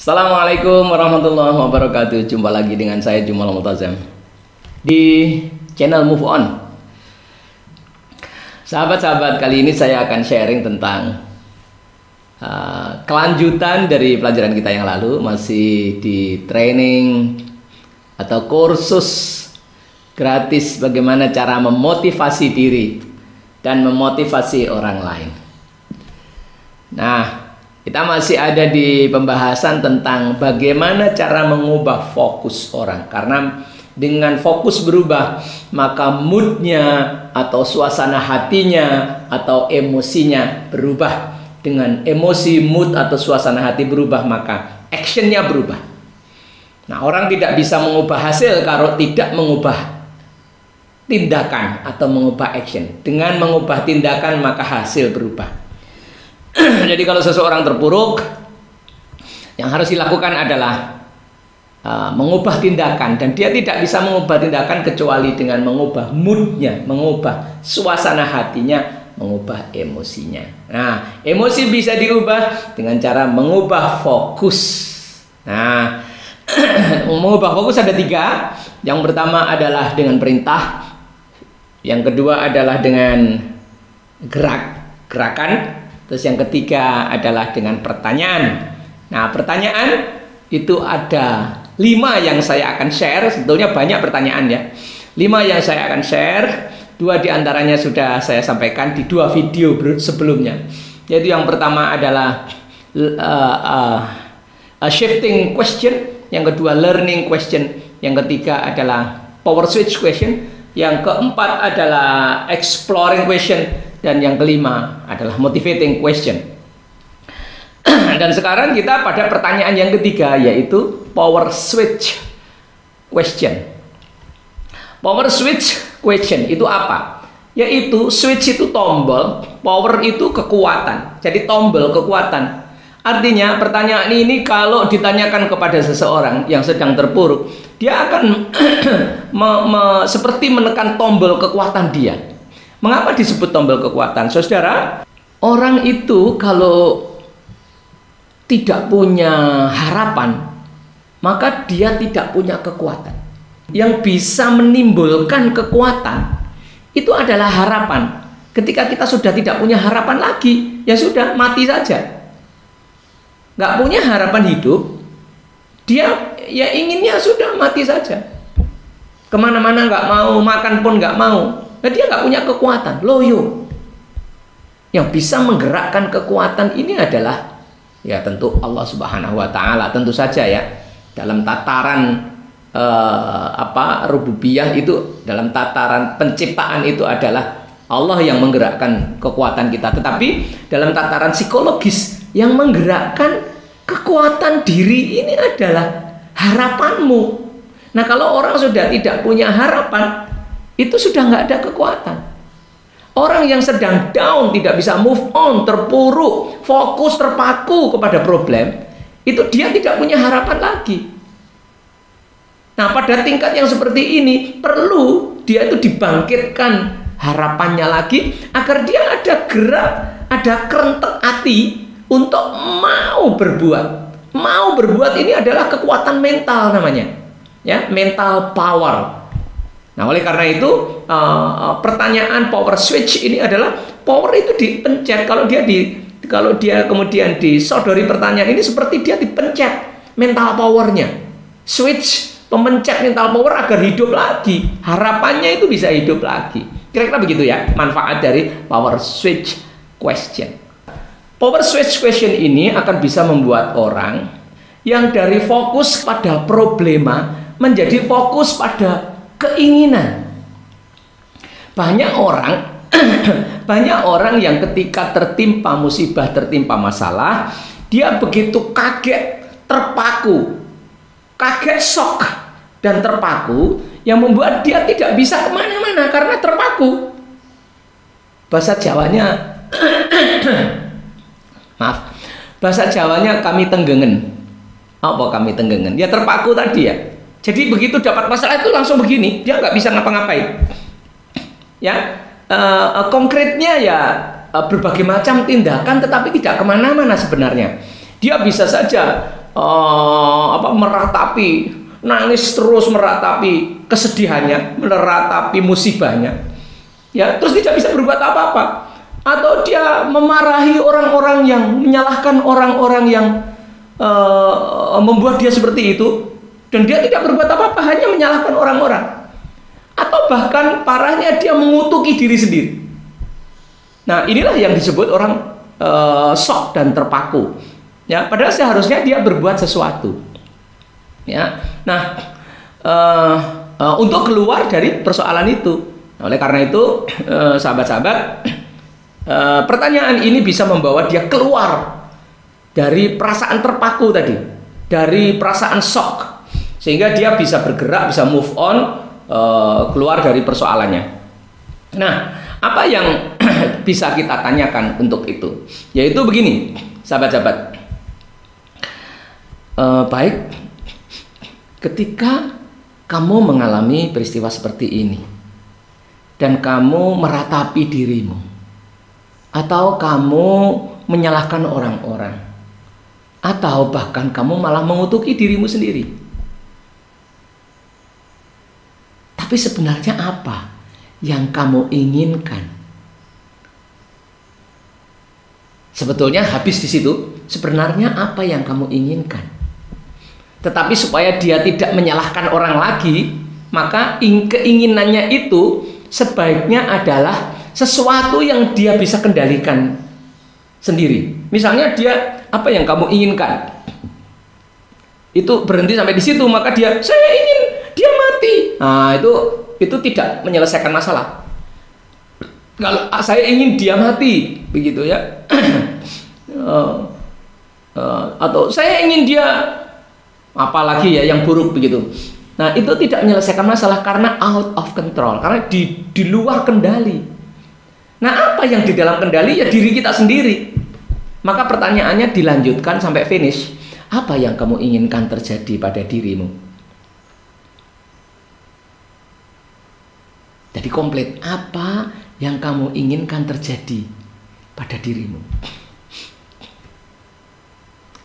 Assalamualaikum warahmatullahi wabarakatuh. Jumpa lagi dengan saya Jumal Multazam di channel Move On. Sahabat-sahabat, kali ini saya akan sharing tentang kelanjutan dari pelajaran kita yang lalu. Masih di training atau kursus gratis bagaimana cara memotivasi diri dan memotivasi orang lain. Nah, kita masih ada di pembahasan tentang bagaimana cara mengubah fokus orang. Karena dengan fokus berubah, maka moodnya atau suasana hatinya atau emosinya berubah. Dengan emosi, mood atau suasana hati berubah, maka actionnya berubah. Nah, orang tidak bisa mengubah hasil kalau tidak mengubah tindakan atau mengubah action. Dengan mengubah tindakan, maka hasil berubah. Jadi kalau seseorang terpuruk, yang harus dilakukan adalah mengubah tindakan. Dan dia tidak bisa mengubah tindakan kecuali dengan mengubah moodnya, mengubah suasana hatinya, mengubah emosinya. Nah, emosi bisa diubah dengan cara mengubah fokus. Nah, mengubah fokus ada 3. Yang pertama adalah dengan perintah. Yang kedua adalah dengan gerakan. Terus yang ketiga adalah dengan pertanyaan. Nah, pertanyaan itu ada 5 yang saya akan share. Sebetulnya banyak pertanyaan ya. 5 yang saya akan share. 2 diantaranya sudah saya sampaikan di 2 video sebelumnya. Yaitu yang pertama adalah shifting question. Yang kedua learning question. Yang ketiga adalah power switch question. Yang keempat adalah exploring question. Dan yang kelima adalah motivating question. Dan sekarang kita pada pertanyaan yang ketiga, yaitu power switch question. Power switch question itu apa? Yaitu switch itu tombol, power itu kekuatan. Jadi tombol kekuatan. Artinya pertanyaan ini kalau ditanyakan kepada seseorang yang sedang terpuruk, dia akan seperti menekan tombol kekuatan dia. Mengapa disebut tombol kekuatan? Saudara, orang itu kalau tidak punya harapan, maka dia tidak punya kekuatan. Yang bisa menimbulkan kekuatan itu adalah harapan. Ketika kita sudah tidak punya harapan lagi, ya sudah, mati saja. Nggak punya harapan hidup, dia ya inginnya sudah mati saja. Kemana-mana nggak mau, makan pun nggak mau. Nah, dia nggak punya kekuatan, loyo. Yang bisa menggerakkan kekuatan ini adalah ya tentu Allah Subhanahu wa Ta'ala, tentu saja ya. Dalam tataran rububiyah itu, dalam tataran penciptaan itu adalah Allah yang menggerakkan kekuatan kita. Tetapi dalam tataran psikologis, yang menggerakkan kekuatan diri ini adalah harapanmu. Nah, kalau orang sudah tidak punya harapan, itu sudah nggak ada kekuatan. Orang yang sedang down, tidak bisa move on, terpuruk, fokus, terpaku kepada problem, itu dia tidak punya harapan lagi. Nah, pada tingkat yang seperti ini perlu dia itu dibangkitkan harapannya lagi, agar dia ada gerak, ada kerentek hati untuk mau berbuat. Mau berbuat ini adalah kekuatan mental namanya, ya, mental power. Nah, oleh karena itu pertanyaan power switch ini adalah power itu dipencet. Kalau dia kemudian disodori pertanyaan ini, seperti dia dipencet mental powernya, switch pemencet mental power agar hidup lagi, harapannya itu bisa hidup lagi. Kira-kira begitu ya manfaat dari power switch question. Power switch question ini akan bisa membuat orang yang dari fokus pada problema menjadi fokus pada keinginan. Banyak orang yang ketika tertimpa musibah, tertimpa masalah, dia begitu kaget, terpaku, kaget, shock dan terpaku, yang membuat dia tidak bisa kemana-mana karena terpaku. Bahasa Jawanya maaf, bahasa Jawanya kami tenggengen. Apa kami tenggengen? Ya terpaku tadi ya. Jadi begitu dapat masalah itu langsung begini, dia nggak bisa ngapa-ngapain. Ya, konkretnya ya berbagai macam tindakan, tetapi tidak kemana-mana sebenarnya. Dia bisa saja meratapi, nangis terus meratapi kesedihannya, meratapi musibahnya, ya, terus tidak bisa berbuat apa-apa. Atau dia memarahi orang-orang yang menyalahkan orang-orang yang membuat dia seperti itu, dan dia tidak berbuat apa-apa, hanya menyalahkan orang-orang. Atau bahkan parahnya dia mengutuki diri sendiri. Nah, inilah yang disebut orang shock dan terpaku. Ya, padahal seharusnya dia berbuat sesuatu. Ya, nah, untuk keluar dari persoalan itu. Oleh karena itu, sahabat-sahabat, pertanyaan ini bisa membawa dia keluar dari perasaan terpaku tadi, dari perasaan shock, sehingga dia bisa bergerak, bisa move on, keluar dari persoalannya. Nah, apa yang bisa kita tanyakan untuk itu? Yaitu begini, sahabat-sahabat. Baik, ketika kamu mengalami peristiwa seperti ini dan kamu meratapi dirimu, atau kamu menyalahkan orang-orang, atau bahkan kamu malah mengutuki dirimu sendiri, tapi sebenarnya apa yang kamu inginkan? Sebetulnya habis di situ. Sebenarnya apa yang kamu inginkan? Tetapi supaya dia tidak menyalahkan orang lagi, maka keinginannya itu sebaiknya adalah sesuatu yang dia bisa kendalikan sendiri. Misalnya dia, apa yang kamu inginkan itu berhenti sampai di situ, maka saya ingin dia mati. Nah, itu tidak menyelesaikan masalah. Kalau saya ingin dia mati, begitu ya. Atau saya ingin dia, apalagi ya yang buruk begitu. Nah, itu tidak menyelesaikan masalah karena out of control, karena di luar kendali. Nah, apa yang di dalam kendali? Ya diri kita sendiri. Maka pertanyaannya dilanjutkan sampai finish. Apa yang kamu inginkan terjadi pada dirimu? Jadi komplit, apa yang kamu inginkan terjadi pada dirimu?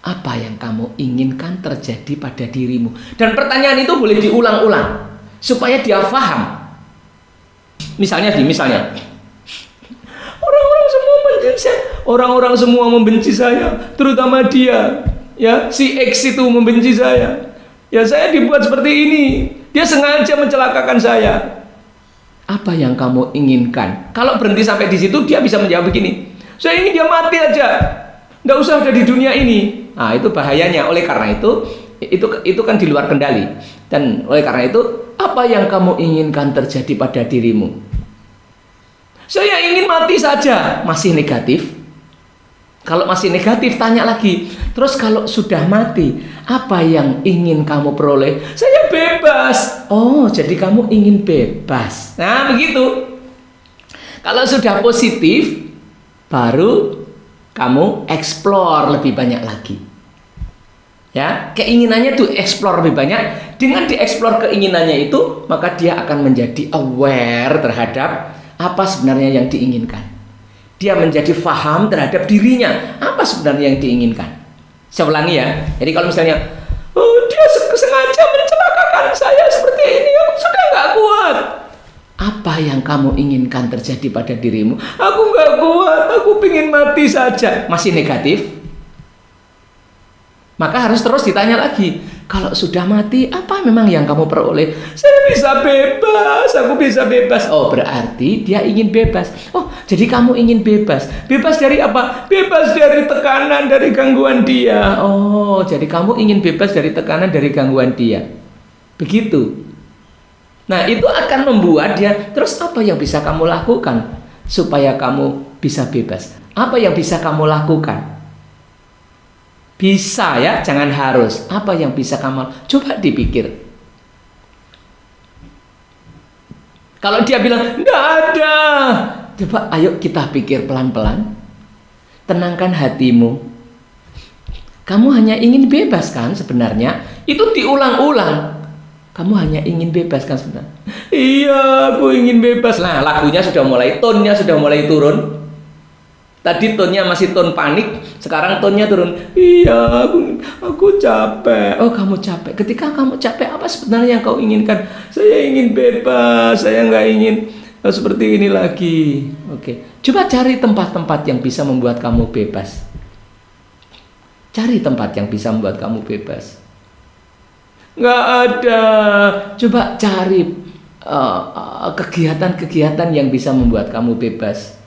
Apa yang kamu inginkan terjadi pada dirimu? Dan pertanyaan itu boleh diulang-ulang supaya dia paham. Misalnya orang-orang semua membenci saya, terutama dia, ya, si X itu membenci saya. Ya, saya dibuat seperti ini. Dia sengaja mencelakakan saya. Apa yang kamu inginkan? Kalau berhenti sampai di situ, dia bisa menjawab begini, saya ingin dia mati aja, nggak usah ada di dunia ini. Nah, itu bahayanya. Oleh karena itu kan di luar kendali. Dan oleh karena itu, apa yang kamu inginkan terjadi pada dirimu? Saya ingin mati saja. Masih negatif. Kalau masih negatif, tanya lagi. Terus kalau sudah mati, apa yang ingin kamu peroleh? Saya bebas. Oh, jadi kamu ingin bebas. Nah, begitu. Kalau sudah positif, baru kamu explore lebih banyak lagi. Ya, keinginannya tuh explore lebih banyak. Dengan dieksplor keinginannya itu, maka dia akan menjadi aware terhadap apa sebenarnya yang diinginkan. Dia menjadi paham terhadap dirinya, apa sebenarnya yang diinginkan. Saya ulangi ya. Jadi kalau misalnya, oh, dia sengaja mencelakakan saya seperti ini, aku sudah nggak kuat. Apa yang kamu inginkan terjadi pada dirimu? Aku nggak kuat, aku ingin mati saja. Masih negatif. Maka harus terus ditanya lagi. Kalau sudah mati, apa memang yang kamu peroleh? Saya bisa bebas, aku bisa bebas. Oh, berarti dia ingin bebas. Oh, jadi kamu ingin bebas. Bebas dari apa? Bebas dari tekanan, dari gangguan dia. Oh, jadi kamu ingin bebas dari tekanan, dari gangguan dia. Begitu. Nah, itu akan membuat dia, terus apa yang bisa kamu lakukan supaya kamu bisa bebas? Apa yang bisa kamu lakukan? Bisa ya, jangan harus. Apa yang bisa kamu, coba dipikir. Kalau dia bilang, enggak ada, coba ayo kita pikir pelan-pelan. Tenangkan hatimu. Kamu hanya ingin bebas kan sebenarnya? Itu diulang-ulang. Kamu hanya ingin bebas kan sebenarnya? Iya, aku ingin bebas. Nah, lagunya sudah mulai, tone-nya sudah mulai turun. Tadi tonnya masih ton panik, sekarang tonnya turun. Iya, aku capek. Oh, kamu capek. Ketika kamu capek, apa sebenarnya yang kau inginkan? Saya ingin bebas, saya nggak ingin seperti ini lagi. Oke, coba cari tempat-tempat yang bisa membuat kamu bebas. Cari tempat yang bisa membuat kamu bebas. Nggak ada. Coba cari kegiatan-kegiatan yang bisa membuat kamu bebas.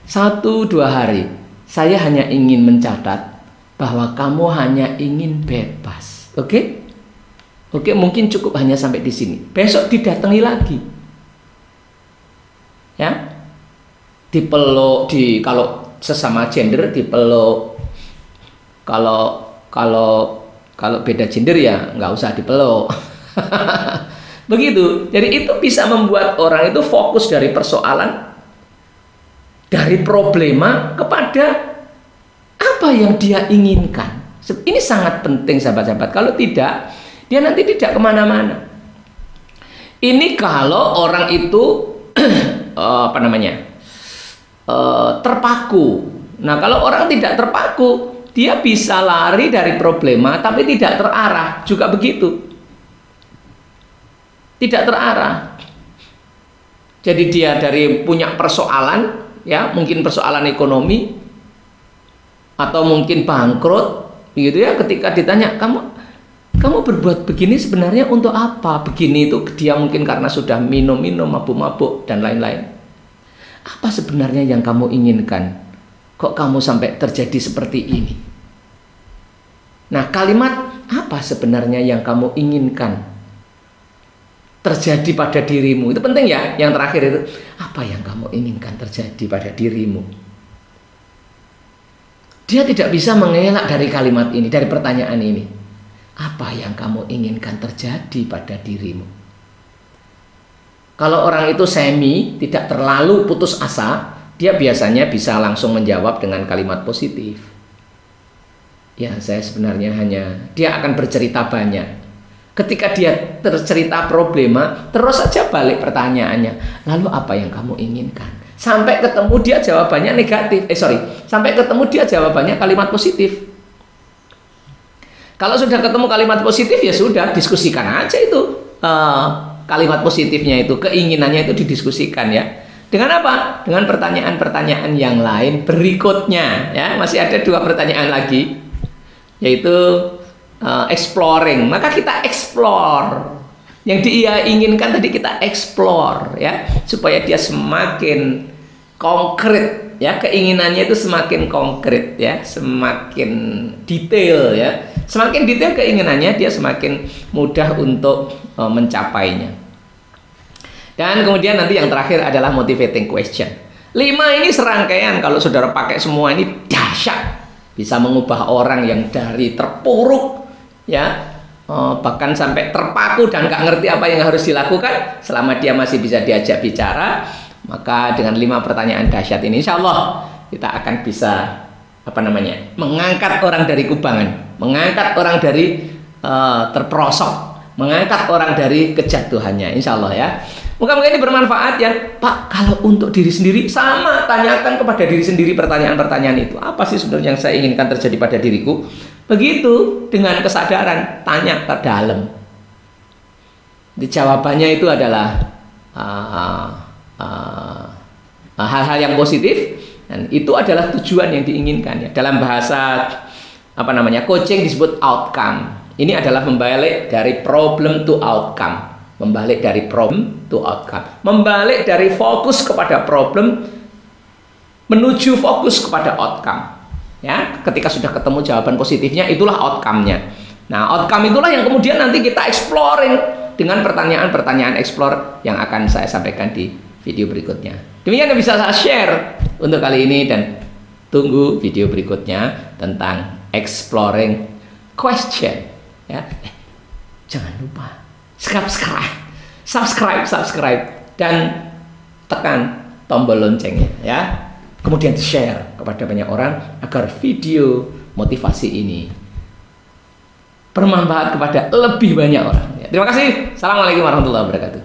1-2 hari, saya hanya ingin mencatat bahwa kamu hanya ingin bebas. Oke? Oke, mungkin cukup hanya sampai di sini. Besok didatangi lagi. Ya. Dipeluk, kalau sesama gender dipeluk. Kalau beda gender ya nggak usah dipeluk. Begitu. Jadi itu bisa membuat orang itu fokus dari persoalan, dari problema kepada apa yang dia inginkan. Ini sangat penting sahabat-sahabat. Kalau tidak, dia nanti tidak kemana-mana. Ini kalau orang itu terpaku. Nah, kalau orang tidak terpaku, dia bisa lari dari problema tapi tidak terarah. Juga begitu. Tidak terarah. Jadi dia dari punya persoalan, ya, mungkin persoalan ekonomi atau mungkin bangkrut, gitu ya. Ketika ditanya, kamu berbuat begini sebenarnya untuk apa? Begini itu dia mungkin karena sudah minum-minum, mabuk-mabuk dan lain-lain. Apa sebenarnya yang kamu inginkan? Kok kamu sampai terjadi seperti ini? Nah, kalimat apa sebenarnya yang kamu inginkan terjadi pada dirimu? Itu penting ya. Yang terakhir itu, apa yang kamu inginkan terjadi pada dirimu? Dia tidak bisa mengelak dari kalimat ini, dari pertanyaan ini. Apa yang kamu inginkan terjadi pada dirimu? Kalau orang itu tidak terlalu putus asa, dia biasanya bisa langsung menjawab dengan kalimat positif. Ya, saya sebenarnya dia akan bercerita banyak. Ketika dia tercerita problema, terus saja balik pertanyaannya. Lalu apa yang kamu inginkan? Sampai ketemu dia jawabannya negatif. Sampai ketemu dia jawabannya kalimat positif. Kalau sudah ketemu kalimat positif, ya sudah, diskusikan aja itu. Kalimat positifnya itu, keinginannya itu didiskusikan ya. Dengan apa? Dengan pertanyaan-pertanyaan yang lain berikutnya ya. Masih ada 2 pertanyaan lagi, yaitu exploring. Maka kita explore yang dia inginkan tadi, kita explore ya, supaya dia semakin konkret ya, keinginannya itu semakin konkret ya, semakin detail ya. Semakin detail keinginannya, dia semakin mudah untuk mencapainya. Dan kemudian nanti yang terakhir adalah motivating question. 5 ini serangkaian, kalau saudara pakai semua ini dahsyat, bisa mengubah orang yang dari terpuruk ya, bahkan sampai terpaku dan gak ngerti apa yang harus dilakukan. Selama dia masih bisa diajak bicara, maka dengan 5 pertanyaan dahsyat ini, insya Allah kita akan bisa mengangkat orang dari kubangan, mengangkat orang dari terperosok, mengangkat orang dari kejatuhannya, insya Allah ya. Moga-moga ini bermanfaat ya Pak. Kalau untuk diri sendiri, sama, tanyakan kepada diri sendiri pertanyaan-pertanyaan itu. Apa sih sebenarnya yang saya inginkan terjadi pada diriku? Begitu, dengan kesadaran, tanya ke dalam. Jawabannya itu adalah hal-hal yang positif, dan itu adalah tujuan yang diinginkan ya. Dalam bahasa coaching disebut outcome. Ini adalah membalik dari problem to outcome. Membalik dari problem to outcome. Membalik dari fokus kepada problem menuju fokus kepada outcome. Ya, ketika sudah ketemu jawaban positifnya, itulah outcome-nya. Nah, outcome itulah yang kemudian nanti kita exploring dengan pertanyaan-pertanyaan explore yang akan saya sampaikan di video berikutnya. Demikian yang bisa saya share untuk kali ini, dan tunggu video berikutnya tentang exploring question. Ya, jangan lupa subscribe dan tekan tombol loncengnya ya. Kemudian share kepada banyak orang agar video motivasi ini bermanfaat kepada lebih banyak orang. Terima kasih. Assalamualaikum warahmatullahi wabarakatuh.